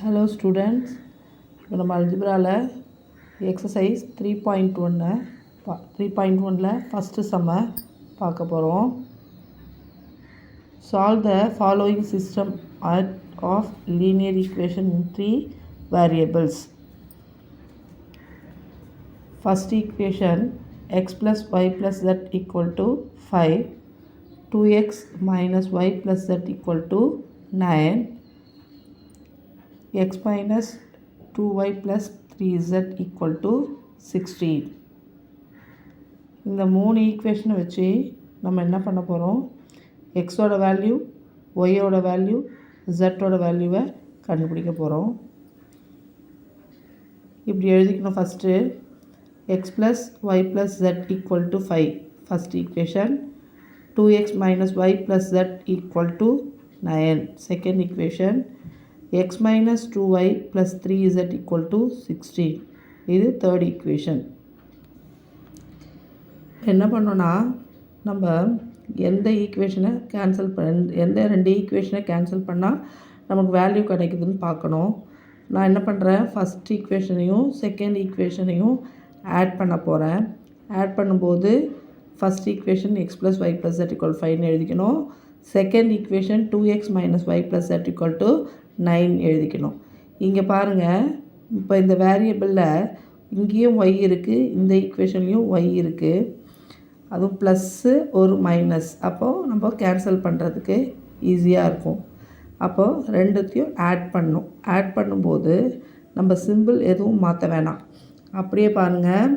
Hello students, இப்போ நம்ம அல்ஜிப்ராவில் exercise 3.1ல first சம்மை பார்க்க போகிறோம். Solve the following system of linear equation in 3 variables. First equation, x plus y plus z equal to 5, 2x minus y plus z equal to 9, x minus 2y plus 3z equal to 16. இந்த மூணு ஈக்குவேஷனை வச்சு நம்ம என்ன பண்ண போகிறோம், எக்ஸோட value, ஒய்யோட வேல்யூ, ஜெட்டோட வேல்யூவை கண்டுபிடிக்க போகிறோம். இப்படி எழுதிக்கணும். First x plus y plus z equal to 5 first equation, 2x minus y plus z equal to 9 second equation, x minus 2y plus 3z equal to 16 இது தேர்ட் ஈக்குவேஷன். என்ன பண்ணோன்னா, நம்ம எந்த ஈக்குவேஷனை எந்த ரெண்டு ஈக்குவேஷனை கேன்சல் பண்ணால் நமக்கு வேல்யூ கிடைக்குதுன்னு பார்க்கணும். நான் என்ன பண்ணுறேன், ஃபஸ்ட் ஈக்குவேஷனையும் செகண்ட் ஈக்குவேஷனையும் ஆட் பண்ண போகிறேன். ஆட் பண்ணும்போது first equation x plus y plus z equal 5ன்னு எழுதிக்கணும். Second equation 2x minus y plus z equal to 9 எழுதிக்கணும். இங்கே பாருங்கள், இப்போ இந்த வேரியபிளில் இங்கேயும் y இருக்குது, இந்த ஈக்குவேஷன்லேயும் y இருக்குது, அதுவும் ப்ளஸ்ஸு ஒரு மைனஸ். அப்போது நம்ம கேன்சல் பண்ணுறதுக்கு ஈஸியாக இருக்கும். அப்போது ரெண்டுத்தையும் ஆட் பண்ணணும். ஆட் பண்ணும்போது நம்ம சிம்பிள் எதுவும் மாற்ற வேணாம். அப்படியே பாருங்கள்,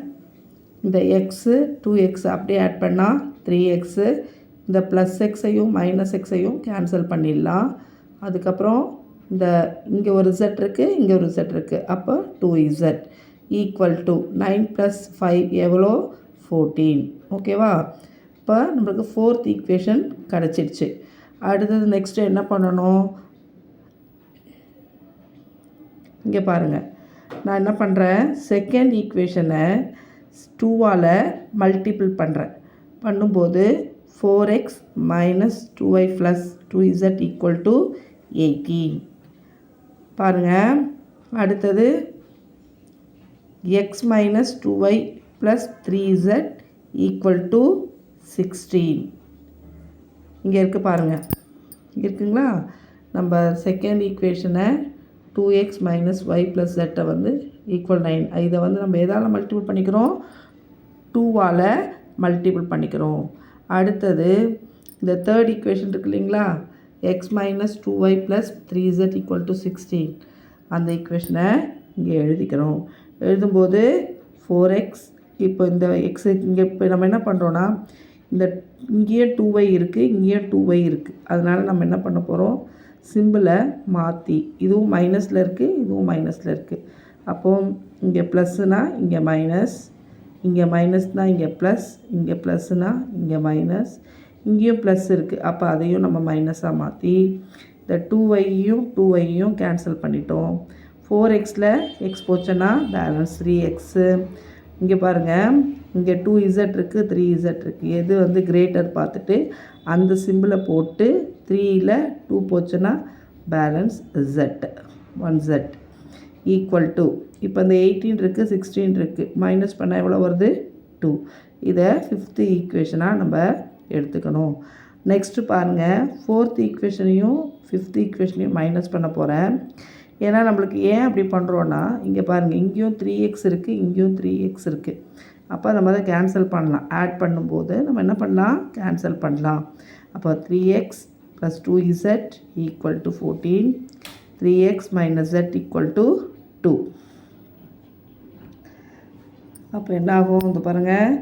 இந்த எக்ஸு 2x அப்படியே ஆட் பண்ணால் 3x, இந்த ப்ளஸ் எக்ஸையும் மைனஸ் எக்ஸையும் கேன்சல் பண்ணிடலாம். அதுக்கப்புறம் இந்த இங்கே ஒரு z இருக்குது, இங்கே ஒரு z இருக்குது, அப்போ 2z ஈக்குவல் டு 9 + 5 எவ்வளோ, 14. ஓகேவா? இப்போ நம்மளுக்கு ஃபோர்த் ஈக்குவேஷன் கிடச்சிடுச்சு. அடுத்தது நெக்ஸ்ட்டு என்ன பண்ணணும், இங்கே பாருங்கள், நான் என்ன பண்ணுறேன், செகண்ட் ஈக்குவேஷனை 2ஆல் மல்டிபிள் பண்ணும்போது 4x minus 2y plus 2z equal to 18. பாருங்கள், அடுத்தது x minus 2y plus 3z equal to 16. இங்கே இருக்குது பாருங்கள், இருக்குங்களா? நம்ம செகண்ட் ஈக்குவேஷனை 2x minus y plus z வந்து ஈக்குவல் 9, இதை வந்து நம்ம எதால் மல்டிபிள் பண்ணிக்கிறோம், 2ஆல் மல்டிபிள் பண்ணிக்கிறோம். அடுத்தது இந்த தேர்ட் ஈக்குவேஷன் இருக்குது இல்லைங்களா, X minus 2y plus 3z equal to 16, அந்த ஈக்குவேஷனை இங்கே எழுதிக்கிறோம். எழுதும்போது 4x, இப்போ இந்த எக்ஸு இங்கே இப்போ நம்ம என்ன பண்ணுறோன்னா, இந்த இங்கேயும் 2y இருக்குது, இங்கேயும் 2y இருக்குது, அதனால் நம்ம என்ன பண்ண போகிறோம், சிம்பிளை மாற்றி, இதுவும் மைனஸில் இருக்குது, இதுவும் மைனஸில் இருக்குது. அப்போது இங்கே ப்ளஸ்ஸுனால் இங்கே மைனஸ், இங்கே மைனஸ்னால் இங்கே ப்ளஸ், இங்கே ப்ளஸ்ஸுனால் இங்கே மைனஸ், இங்கேயும் ப்ளஸ் இருக்குது, அப்போ அதையும் நம்ம மைனஸாக மாற்றி இந்த 2yயும் கேன்சல் பண்ணிட்டோம். 4xல் எக்ஸ் போச்சோன்னா பேலன்ஸ் 3x. இங்கே பாருங்கள், இங்கே 2z இருக்குது, 3z இருக்குது, எது வந்து கிரேட்டர் பார்த்துட்டு அந்த சிம்பிளை போட்டு 3ல் 2 போச்சுன்னா balance z, 1z equal to, இப்போ இந்த 18 இருக்குது, 16 இருக்குது, மைனஸ் பண்ணால் எவ்வளோ வருது, 2. இதை ஃபிஃப்த்து ஈக்குவேஷனாக நம்ம எடுத்துக்கணும். நெக்ஸ்ட்டு பாருங்கள், ஃபோர்த் ஈக்குவேஷனையும் ஃபிஃப்த் ஈக்குவேஷனையும் மைனஸ் பண்ண போகிறேன். ஏன்னா நம்மளுக்கு ஏன் அப்படி பண்ணுறோன்னா, இங்கே பாருங்கள், இங்கேயும் 3x இருக்குது, இங்கேயும் 3x இருக்குது, அப்போ நம்ம அதை கேன்சல் பண்ணலாம். ஆட் பண்ணும்போது நம்ம என்ன பண்ணலாம், கேன்சல் பண்ணலாம். அப்போ 3x + 2z equal to 14, 3x minus z equal to 2. அப்போ என்ன ஆகும், இந்த பாருங்கள்,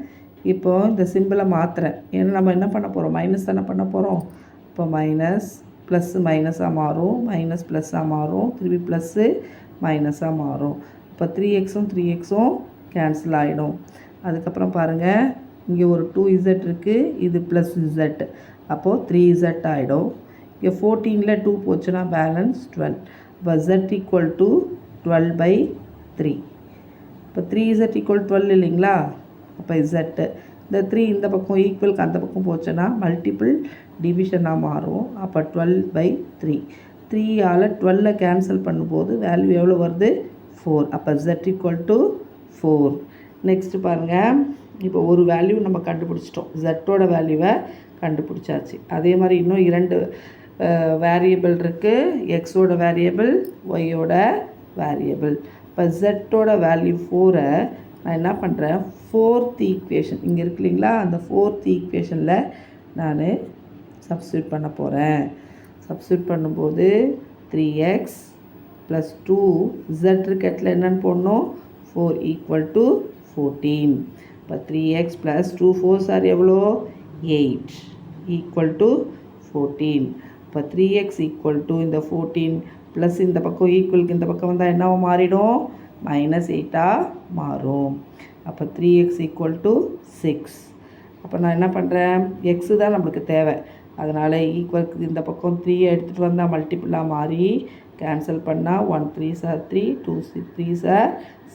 இப்போது இந்த சிம்பிளை மாற்றுறேன். ஏன்னா நம்ம என்ன பண்ண போகிறோம், மைனஸ் தானே பண்ண போகிறோம். இப்போ மைனஸ் ப்ளஸ்ஸு மைனஸாக மாறும், மைனஸ் ப்ளஸ்ஸாக மாறும், திருப்பி ப்ளஸ்ஸு மைனஸாக மாறும். இப்போ 3xம் கேன்சல் ஆகிடும். அதுக்கப்புறம் பாருங்கள், இங்கே ஒரு 2z இருக்குது, இது ப்ளஸ் z, அப்போது 3z ஆகிடும். இங்கே 14ல் 2 போச்சுன்னா பேலன்ஸ் 12. இப்போ z ஈக்குவல் டு 12/3. இப்போ 3z ஈக்குவல் 12 இல்லைங்களா, அப்போ z, இந்த 3 இந்த பக்கம் ஈக்குவலுக்கு அந்த பக்கம் போச்சுன்னா மல்டிபிள் டிவிஷனாக மாறும். அப்போ 12/3. 3ஆல் 12 கேன்சல் பண்ணும்போது வேல்யூ எவ்வளோ வருது 4. அப்போ z ஈக்குவல் டு 4. நெக்ஸ்ட்டு பாருங்கள், இப்போ ஒரு வேல்யூ நம்ம கண்டுபிடிச்சிட்டோம், ஜெட்டோட வேல்யூவை கண்டுபிடிச்சாச்சு. அதே மாதிரி இன்னும் 2 வேரியபிள் இருக்குது, எக்ஸோட வேரியபிள், ஒய்யோட வேரியபிள். இப்போ ஜெட்டோட வேல்யூ 4-ஐ நான் என்ன பண்ணுறேன், 4th ஈக்குவேஷன் இங்கே இருக்கு இல்லைங்களா, அந்த 4th ஈக்குவேஷனில் நான் சப்ஸ்டியூட் பண்ண போகிறேன். சப்ஸ்டியூட் பண்ணும்போது 3x + 2 z இருக்க இடத்துல என்னென்னு போடணும், 4 ஈக்குவல் டு 14. இப்போ 3x + 2 4s ஆர் எவ்வளோ 8 ஈக்குவல் டு 14. இப்போ 3x ஈக்குவல் டு இந்த 14 ப்ளஸ் இந்த பக்கம் ஈக்குவலுக்கு இந்த பக்கம் வந்தால் என்னவோ மாறிடும், -8ஆக மாறும். அப்போ 3x ஈக்குவல் டு 6. அப்போ நான் என்ன பண்ணுறேன், எக்ஸு தான் நம்மளுக்கு தேவை, அதனால் ஈக்குவலுக்கு இந்த பக்கம் 3 எடுத்துகிட்டு வந்தால் மல்டிப்புளாக மாறி கேன்சல் பண்ணால் 1 3s are 3, 2 3s are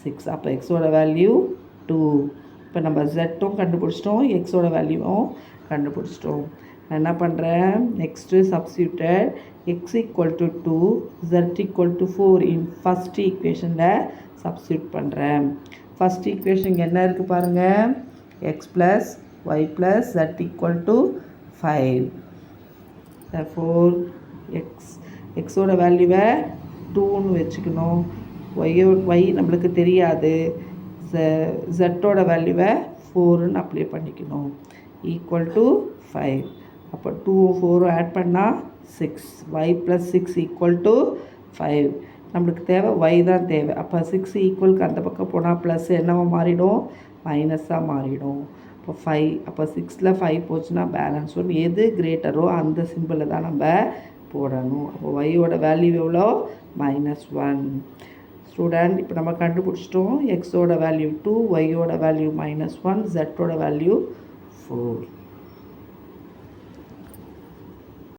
6. அப்போ எக்ஸோட வேல்யூ 2. இப்போ நம்ம ஜெட்டும் கண்டுபிடிச்சிட்டோம், எக்ஸோட வேல்யூவும் கண்டுபிடிச்சிட்டோம். நான் என்ன பண்ணுறேன், next substituted x equal to 2, z equal to 4 in first ஈக்குவேஷனில் சப்ஸ்டியூட் பண்ணுறேன். ஃபஸ்ட் ஈக்குவேஷன் என்ன இருக்குது பாருங்கள், x plus y plus z equal to 5. therefore எக்ஸோட வேல்யூவை 2ன்னு வச்சுக்கணும், ஒய் நம்மளுக்கு தெரியாது, ஜெட்டோட வேல்யூவை 4ன்னு அப்ளை பண்ணிக்கணும், ஈக்குவல் டு 5. அப்போ 2 4 ஆட் பண்ணால் 6, ஒய் ப்ளஸ் 6 ஈக்குவல் டு 5. நம்மளுக்கு தேவை ஒய் தான் தேவை. அப்போ 6 ஈக்குவலுக்கு அந்த பக்கம் போனால் ப்ளஸ் என்னவோ மாறிடும், மைனஸாக மாறிடும். இப்போ 5, அப்போ 6ல் 5 போச்சுன்னா பேலன்ஸ் 1, எது கிரேட்டரோ அந்த சிம்பிளை தான் நம்ம போடணும். அப்போ ஒய்யோட வேல்யூ எவ்வளோ, -1. ஸ்டூடெண்ட், இப்போ நம்ம கண்டுபிடிச்சிட்டோம், எக்ஸோட வேல்யூ 2, ஒய்யோட வேல்யூ -1, ஜெட்டோட வேல்யூ 4.